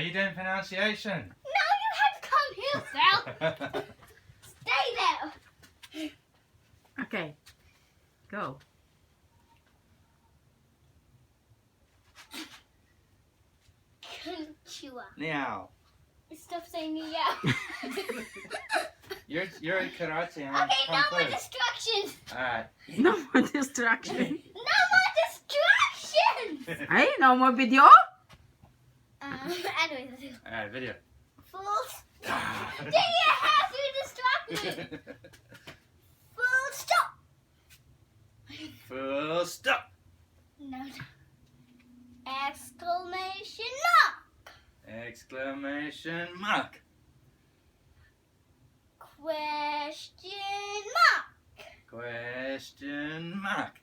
you doing pronunciation. No, you have to come here, Sal. Stay there. Okay. Go. Konnichiwa. Meow. Stop saying meow. You're in karate and Okay, kung no fu. more distractions. Alright. No more distraction. No more distractions. Hey, no more video. Anyways, Alright, video. fools. Dang it, half you distract me. Full stop. Full stop. No. Exclamation mark. Exclamation mark. Question mark. Question mark.